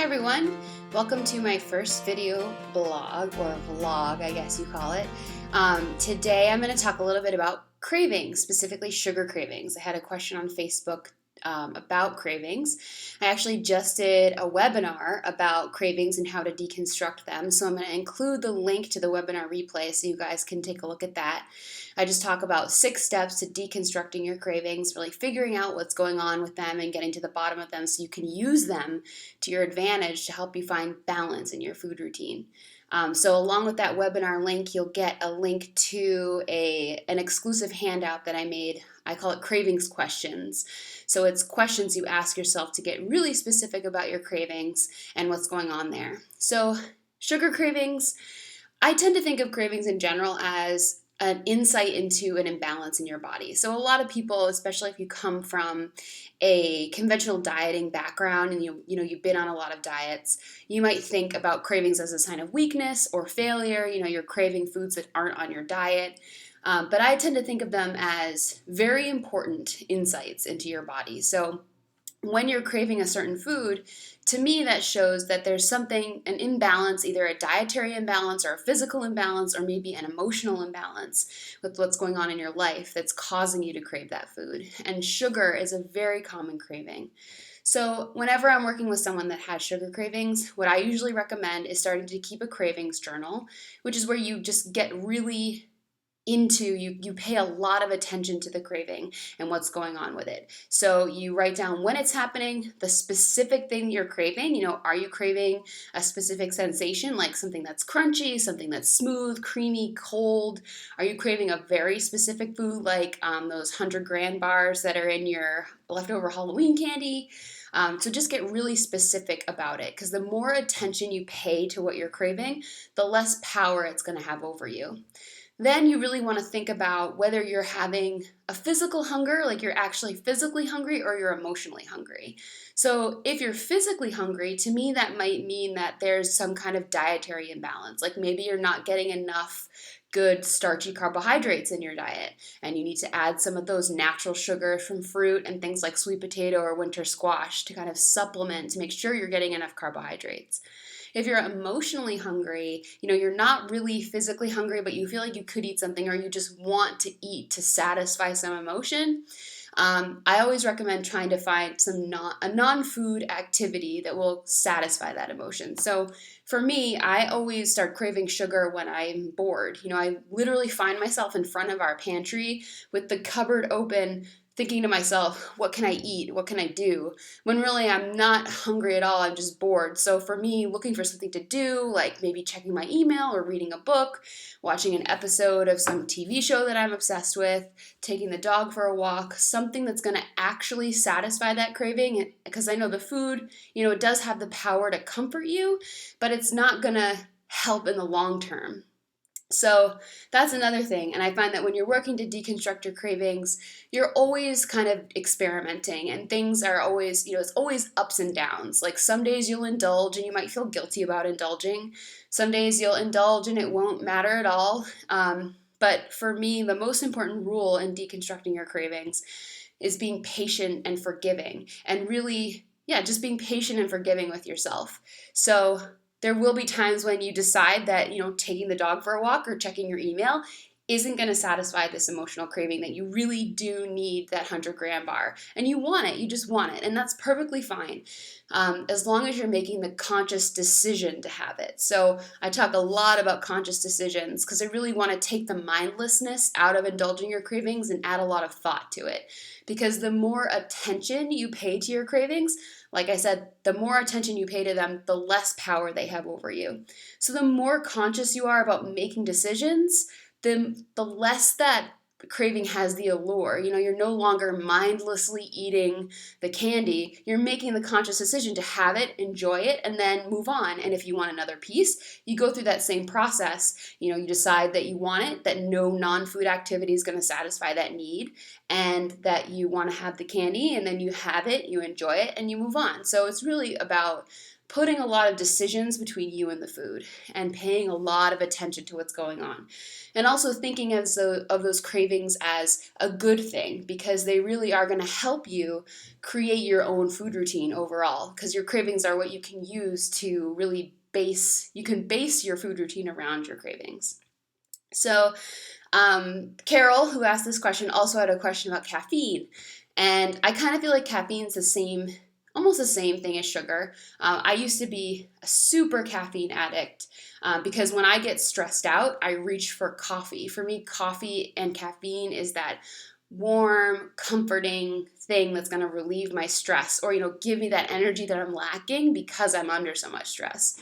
Hi everyone, welcome to my first video blog, or vlog I guess you call it. Today I'm going to talk a little bit about cravings, specifically sugar cravings. I had a question on Facebook about cravings. I actually just did a webinar about cravings and how to deconstruct them, so I'm going to include the link to the webinar replay so you guys can take a look at that. I just talk about 6 steps to deconstructing your cravings, really figuring out what's going on with them and getting to the bottom of them so you can use them to your advantage to help you find balance in your food routine. So along with that webinar link, you'll get a link to an exclusive handout that I made. I call it Cravings Questions. So it's questions you ask yourself to get really specific about your cravings and what's going on there. So sugar cravings, I tend to think of cravings in general as an insight into an imbalance in your body. So a lot of people, especially if you come from a conventional dieting background and you've been on a lot of diets, you might think about cravings as a sign of weakness or failure. You're craving foods that aren't on your diet. But I tend to think of them as very important insights into your body. So when you're craving a certain food, to me that shows that there's something, an imbalance, either a dietary imbalance or a physical imbalance or maybe an emotional imbalance with what's going on in your life that's causing you to crave that food. And sugar is a very common craving. So whenever I'm working with someone that has sugar cravings, what I usually recommend is starting to keep a cravings journal, which is where you just get really you pay a lot of attention to the craving and what's going on with it. So you write down when it's happening, the specific thing you're craving. Are you craving a specific sensation, like something that's crunchy, something that's smooth, creamy, cold? Are you craving a very specific food, like those 100-gram bars that are in your leftover Halloween candy? So just get really specific about it, because the more attention you pay to what you're craving, the less power it's going to have over you. Then you really want to think about whether you're having a physical hunger, like you're actually physically hungry, or you're emotionally hungry. So if you're physically hungry, to me that might mean that there's some kind of dietary imbalance. Like maybe you're not getting enough good starchy carbohydrates in your diet, and you need to add some of those natural sugars from fruit and things like sweet potato or winter squash to kind of supplement to make sure you're getting enough carbohydrates. If you're emotionally hungry, you're not really physically hungry, but you feel like you could eat something, or you just want to eat to satisfy some emotion, I always recommend trying to find a non-food activity that will satisfy that emotion. So for me, I always start craving sugar when I'm bored. I literally find myself in front of our pantry with the cupboard open, thinking to myself, what can I eat? What can I do? When really I'm not hungry at all, I'm just bored. So for me, looking for something to do, like maybe checking my email or reading a book, watching an episode of some TV show that I'm obsessed with, taking the dog for a walk, something that's going to actually satisfy that craving. Because I know the food, it does have the power to comfort you, but it's not going to help in the long term. So that's another thing, and I find that when you're working to deconstruct your cravings, you're always kind of experimenting, and things are always, it's always ups and downs. Like some days you'll indulge and you might feel guilty about indulging. Some days you'll indulge and it won't matter at all. But for me, the most important rule in deconstructing your cravings is being patient and forgiving, and really, just being patient and forgiving with yourself. So there will be times when you decide that, taking the dog for a walk or checking your email isn't going to satisfy this emotional craving, that you really do need that 100-gram bar. And you want it, you just want it. And that's perfectly fine, as long as you're making the conscious decision to have it. So I talk a lot about conscious decisions because I really want to take the mindlessness out of indulging your cravings and add a lot of thought to it. Because the more attention you pay to your cravings, like I said, the more attention you pay to them, the less power they have over you. So the more conscious you are about making decisions, the less that craving has the allure. You're no longer mindlessly eating the candy. You're making the conscious decision to have it, enjoy it, and then move on. And if you want another piece, you go through that same process. You decide that you want it, that no non-food activity is going to satisfy that need, and that you want to have the candy, and then you have it, you enjoy it, and you move on. So it's really about putting a lot of decisions between you and the food and paying a lot of attention to what's going on. And also thinking of those cravings as a good thing, because they really are going to help you create your own food routine overall, because your cravings are what you can use to really base your food routine around your cravings. So Carol, who asked this question, also had a question about caffeine. And I kind of feel like caffeine's almost the same thing as sugar. I used to be a super caffeine addict because when I get stressed out, I reach for coffee. For me, coffee and caffeine is that warm, comforting thing that's going to relieve my stress, or give me that energy that I'm lacking because I'm under so much stress.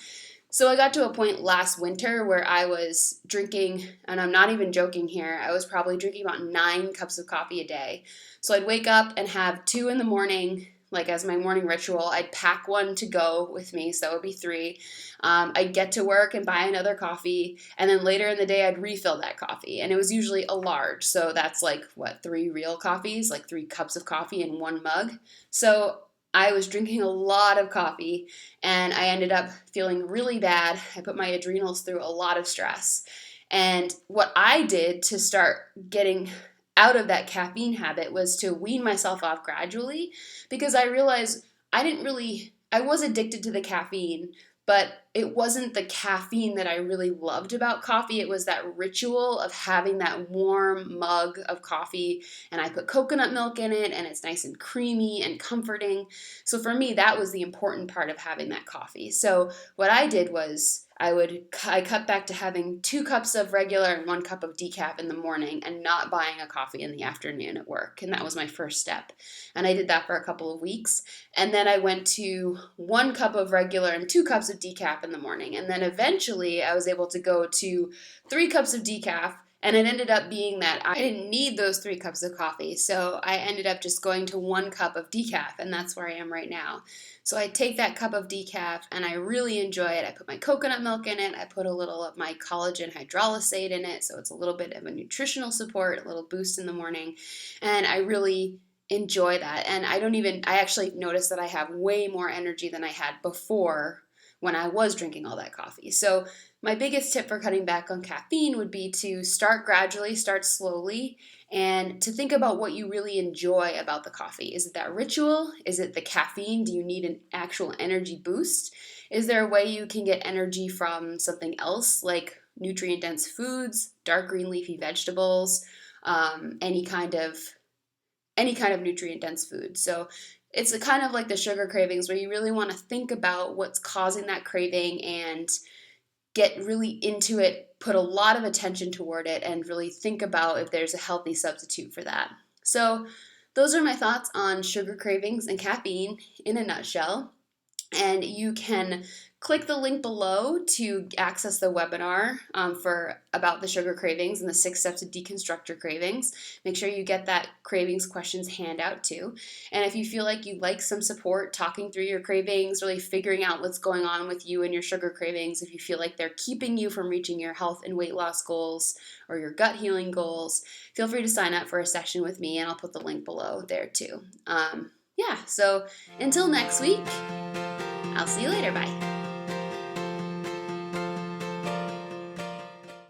So I got to a point last winter where I was drinking, and I'm not even joking here, I was probably drinking about 9 cups of coffee a day. So I'd wake up and have 2 in the morning, like as my morning ritual. I'd pack one to go with me, so that would be 3. I'd get to work and buy another coffee, and then later in the day I'd refill that coffee. And it was usually a large, so that's like, 3 real coffees, like 3 cups of coffee in 1 mug. So I was drinking a lot of coffee, and I ended up feeling really bad. I put my adrenals through a lot of stress. And what I did to start getting out of that caffeine habit was to wean myself off gradually, because I realized I was addicted to the caffeine, but it wasn't the caffeine that I really loved about coffee. It was that ritual of having that warm mug of coffee, and I put coconut milk in it, and it's nice and creamy and comforting. So for me, that was the important part of having that coffee. So what I did was I cut back to having 2 cups of regular and 1 cup of decaf in the morning, and not buying a coffee in the afternoon at work. And that was my first step. And I did that for a couple of weeks. And then I went to 1 cup of regular and 2 cups of decaf in the morning. And then eventually I was able to go to 3 cups of decaf. And it ended up being that I didn't need those 3 cups of coffee. So I ended up just going to 1 cup of decaf. And that's where I am right now. So I take that cup of decaf and I really enjoy it. I put my coconut milk in it. I put a little of my collagen hydrolysate in it. So it's a little bit of a nutritional support, a little boost in the morning. And I really enjoy that. And I actually noticed that I have way more energy than I had before when I was drinking all that coffee. So my biggest tip for cutting back on caffeine would be to start gradually, start slowly, and to think about what you really enjoy about the coffee. Is it that ritual? Is it the caffeine? Do you need an actual energy boost? Is there a way you can get energy from something else, like nutrient-dense foods, dark green leafy vegetables, any kind of nutrient-dense food? So it's a kind of like the sugar cravings, where you really want to think about what's causing that craving and get really into it, put a lot of attention toward it, and really think about if there's a healthy substitute for that. So those are my thoughts on sugar cravings and caffeine in a nutshell. And you can click the link below to access the webinar about the sugar cravings and the 6 steps to deconstruct your cravings. Make sure you get that cravings questions handout too. And if you feel like you'd like some support talking through your cravings, really figuring out what's going on with you and your sugar cravings, if you feel like they're keeping you from reaching your health and weight loss goals or your gut healing goals, feel free to sign up for a session with me, and I'll put the link below there too. So until next week, I'll see you later. Bye.